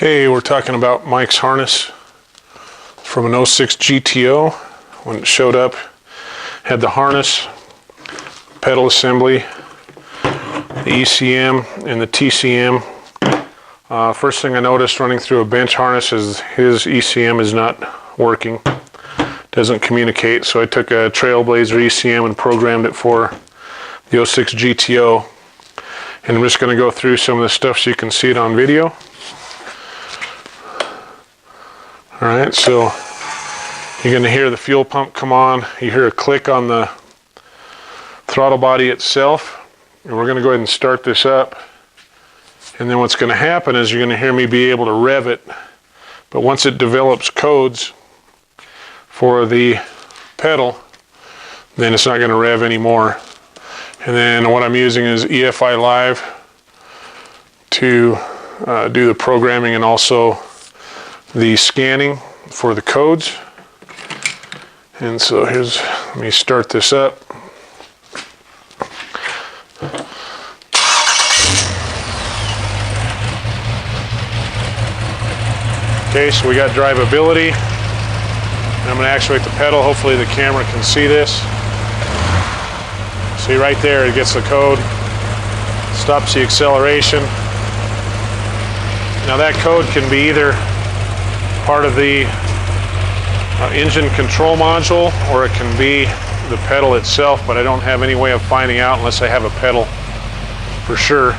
Okay, we're talking about Mike's harness from an 06 GTO. When it showed up, had the harness, pedal assembly, the ECM and the TCM. First thing I noticed running through a bench harness is his ECM is not working, doesn't communicate. So I took a Trailblazer ECM and programmed it for the 06 GTO. And I'm just going to go through some of the stuff so you can see it on video. Alright, so you're going to hear the fuel pump come on. You hear a click on the throttle body itself. And we're going to go ahead and start this up. And then what's going to happen is you're going to hear me be able to rev it. But once it develops codes for the pedal, then it's not going to rev anymore. And then what I'm using is EFI Live to do the programming and also the scanning for the codes. And so let me start this up. Okay, so we got drivability. I'm going to actuate the pedal. Hopefully the camera can see this. See right there, it gets the code, stops the acceleration. Now that code can be either part of the engine control module or it can be the pedal itself, but I don't have any way of finding out unless I have a pedal for sure.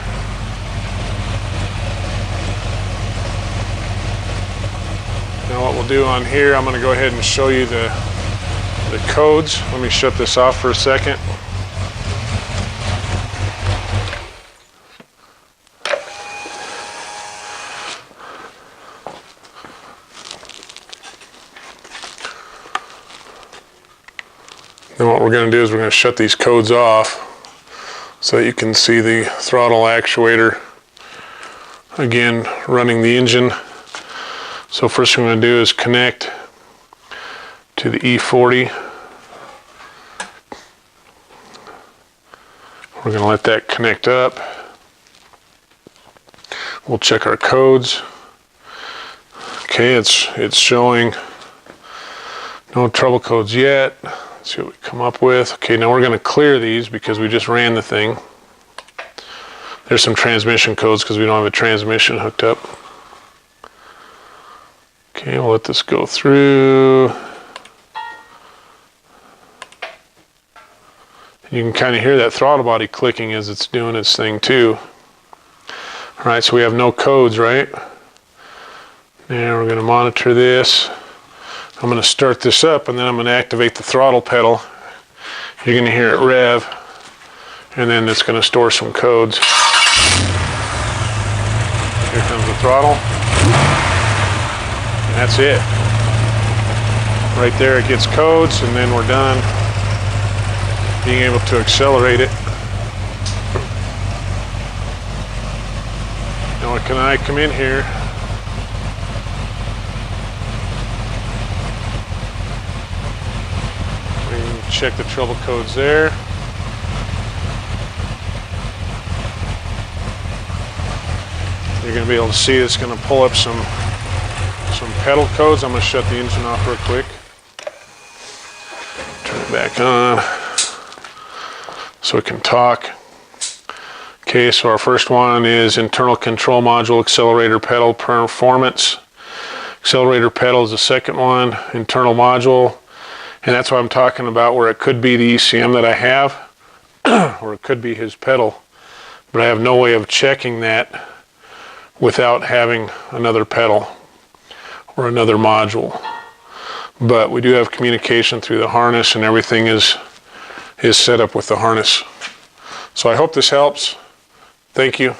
Now what we'll do on here, I'm going to go ahead and show you the codes. Let me shut this off for a second. Then what we're going to do is we're going to shut these codes off so that you can see the throttle actuator again running the engine. So first thing I'm going to do is connect to the E40. We're going to let that connect up. We'll check our codes. Okay, it's showing no trouble codes yet. Let's see what we come up with. Okay, now we're going to clear these because we just ran the thing. There's some transmission codes because we don't have a transmission hooked up. Okay, we'll let this go through. You can kind of hear that throttle body clicking as it's doing its thing too. Alright, so we have no codes, right? Now we're going to monitor this. I'm going to start this up and then I'm going to activate the throttle pedal. You're going to hear it rev and then it's going to store some codes. Here comes the throttle. And that's it. Right there it gets codes and then we're done being able to accelerate it. Now can I come in here? Check the trouble codes there. You're going to be able to see it's going to pull up some pedal codes. I'm going to shut the engine off real quick. Turn it back on so it can talk. Okay, so our first one is internal control module accelerator pedal performance. Accelerator pedal is the second one, internal module. And that's what I'm talking about, where it could be the ECM that I have, or it could be his pedal. But I have no way of checking that without having another pedal or another module. But we do have communication through the harness and everything is set up with the harness. So I hope this helps. Thank you.